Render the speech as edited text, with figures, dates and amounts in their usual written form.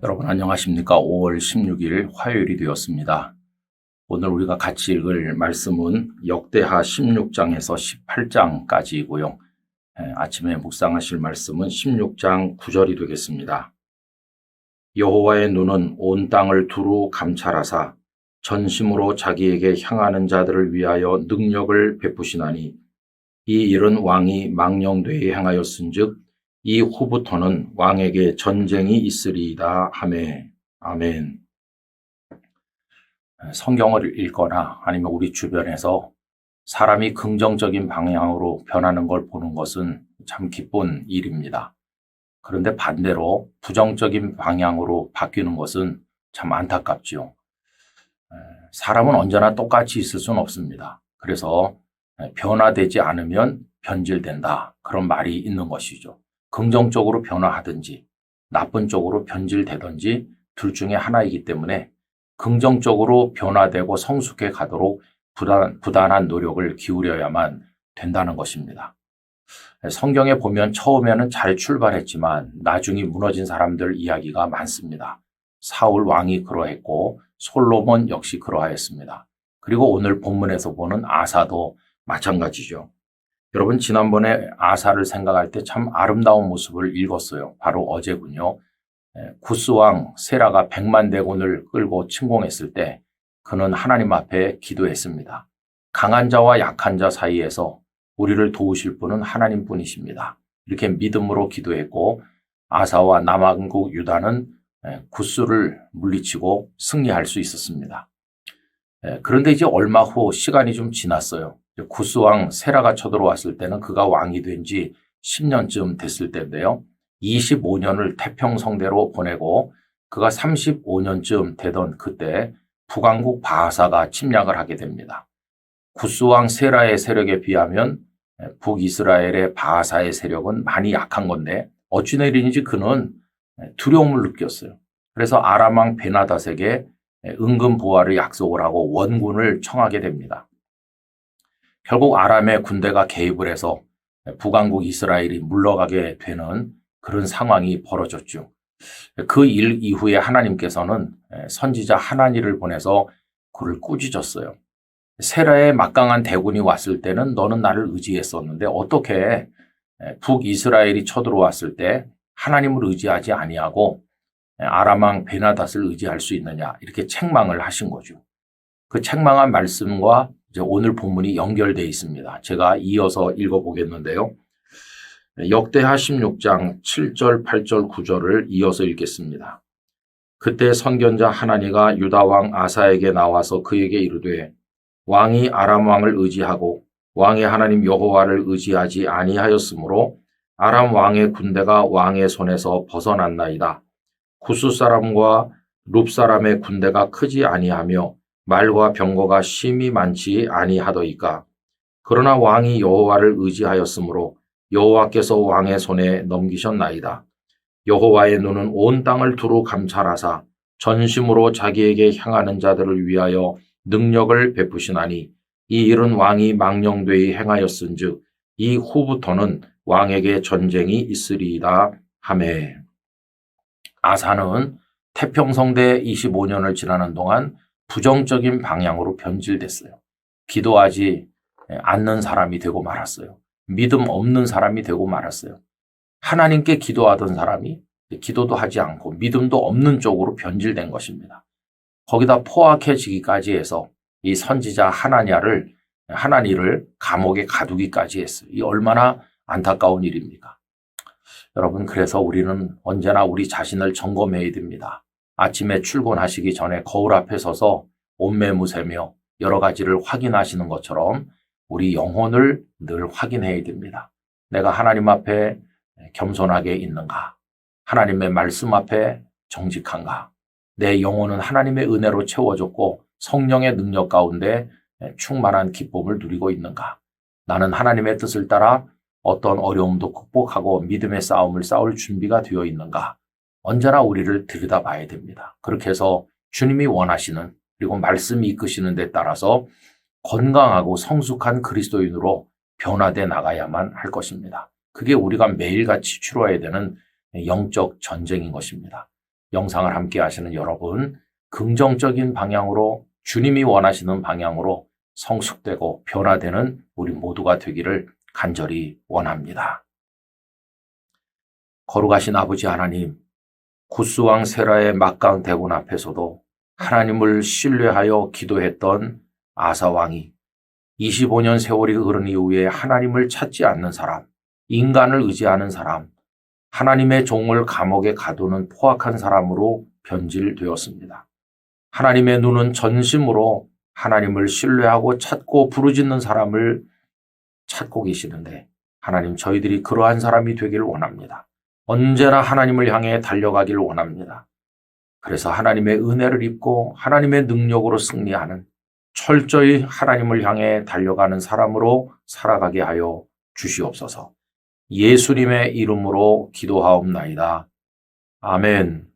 여러분 안녕하십니까? 5월 16일 화요일이 되었습니다. 오늘 우리가 같이 읽을 말씀은 역대하 16장에서 18장까지이고요. 아침에 묵상하실 말씀은 16장 9절이 되겠습니다. 여호와의 눈은 온 땅을 두루 감찰하사 전심으로 자기에게 향하는 자들을 위하여 능력을 베푸시나니 이 일은 왕이 망령되이 행하였은즉 이 후부터는 왕에게 전쟁이 있으리이다 하매. 아멘. 성경을 읽거나 아니면 우리 주변에서 사람이 긍정적인 방향으로 변하는 걸 보는 것은 참 기쁜 일입니다. 그런데 반대로 부정적인 방향으로 바뀌는 것은 참 안타깝지요. 사람은 언제나 똑같이 있을 수는 없습니다. 그래서 변화되지 않으면 변질된다. 그런 말이 있는 것이죠. 긍정적으로 변화하든지 나쁜 쪽으로 변질되든지 둘 중에 하나이기 때문에 긍정적으로 변화되고 성숙해 가도록 부단한 노력을 기울여야만 된다는 것입니다. 성경에 보면 처음에는 잘 출발했지만 나중에 무너진 사람들 이야기가 많습니다. 사울 왕이 그러했고 솔로몬 역시 그러하였습니다. 그리고 오늘 본문에서 보는 아사도 마찬가지죠. 여러분 지난번에 아사를 생각할 때 참 아름다운 모습을 읽었어요. 바로 어제군요. 구스왕 세라가 100만 대군을 끌고 침공했을 때 그는 하나님 앞에 기도했습니다. 강한 자와 약한 자 사이에서 우리를 도우실 분은 하나님뿐이십니다. 이렇게 믿음으로 기도했고 아사와 남왕국 유다는 구스를 물리치고 승리할 수 있었습니다. 그런데 이제 얼마 후 시간이 좀 지났어요. 구스왕 세라가 쳐들어왔을 때는 그가 왕이 된 지 10년쯤 됐을 때인데요. 25년을 태평성대로 보내고 그가 35년쯤 되던 그때 북왕국 바하사가 침략을 하게 됩니다. 구스왕 세라의 세력에 비하면 북이스라엘의 바하사의 세력은 많이 약한 건데 어찌 된 일인지 그는 두려움을 느꼈어요. 그래서 아람왕 베나닷에게 은근 보화를 약속을 하고 원군을 청하게 됩니다. 결국 아람의 군대가 개입을 해서 북왕국 이스라엘이 물러가게 되는 그런 상황이 벌어졌죠. 그 일 이후에 하나님께서는 선지자 하나니를 보내서 그를 꾸짖었어요. 세라의 막강한 대군이 왔을 때는 너는 나를 의지했었는데 어떻게 북이스라엘이 쳐들어왔을 때 하나님을 의지하지 아니하고 아람왕 베나닷을 의지할 수 있느냐 이렇게 책망을 하신 거죠. 그 책망한 말씀과 이제 오늘 본문이 연결되어 있습니다. 제가 이어서 읽어보겠는데요. 역대하 16장 7절, 8절, 9절을 이어서 읽겠습니다. 그때 선견자 하나니가 유다왕 아사에게 나와서 그에게 이르되 왕이 아람 왕을 의지하고 왕의 하나님 여호와를 의지하지 아니하였으므로 아람 왕의 군대가 왕의 손에서 벗어났나이다. 구스 사람과 룹 사람의 군대가 크지 아니하며 말과 병거가 심히 많지 아니하더이까. 그러나 왕이 여호와를 의지하였으므로 여호와께서 왕의 손에 넘기셨나이다. 여호와의 눈은 온 땅을 두루 감찰하사 전심으로 자기에게 향하는 자들을 위하여 능력을 베푸시나니 이 일은 왕이 망령되이 행하였은즉 이 후부터는 왕에게 전쟁이 있으리이다 하매. 아사는 태평성대 25년을 지나는 동안 부정적인 방향으로 변질됐어요. 기도하지 않는 사람이 되고 말았어요. 믿음 없는 사람이 되고 말았어요. 하나님께 기도하던 사람이 기도도 하지 않고 믿음도 없는 쪽으로 변질된 것입니다. 거기다 포악해지기까지 해서 이 선지자 하나니를 감옥에 가두기까지 했어요. 이 얼마나 안타까운 일입니까? 여러분, 그래서 우리는 언제나 우리 자신을 점검해야 됩니다. 아침에 출근하시기 전에 거울 앞에 서서 옷매무새며 여러 가지를 확인하시는 것처럼 우리 영혼을 늘 확인해야 됩니다. 내가 하나님 앞에 겸손하게 있는가? 하나님의 말씀 앞에 정직한가? 내 영혼은 하나님의 은혜로 채워졌고 성령의 능력 가운데 충만한 기쁨을 누리고 있는가? 나는 하나님의 뜻을 따라 어떤 어려움도 극복하고 믿음의 싸움을 싸울 준비가 되어 있는가? 언제나 우리를 들여다봐야 됩니다. 그렇게 해서 주님이 원하시는 그리고 말씀이 이끄시는 데 따라서 건강하고 성숙한 그리스도인으로 변화돼 나가야만 할 것입니다. 그게 우리가 매일같이 치러야 되는 영적 전쟁인 것입니다. 영상을 함께 하시는 여러분, 긍정적인 방향으로 주님이 원하시는 방향으로 성숙되고 변화되는 우리 모두가 되기를 간절히 원합니다. 거룩하신 아버지 하나님, 구스왕 세라의 막강 대군 앞에서도 하나님을 신뢰하여 기도했던 아사왕이 25년 세월이 흐른 이후에 하나님을 찾지 않는 사람, 인간을 의지하는 사람, 하나님의 종을 감옥에 가두는 포악한 사람으로 변질되었습니다. 하나님의 눈은 전심으로 하나님을 신뢰하고 찾고 부르짖는 사람을 찾고 계시는데 하나님 저희들이 그러한 사람이 되기를 원합니다. 언제나 하나님을 향해 달려가기를 원합니다. 그래서 하나님의 은혜를 입고 하나님의 능력으로 승리하는 철저히 하나님을 향해 달려가는 사람으로 살아가게 하여 주시옵소서. 예수님의 이름으로 기도하옵나이다. 아멘.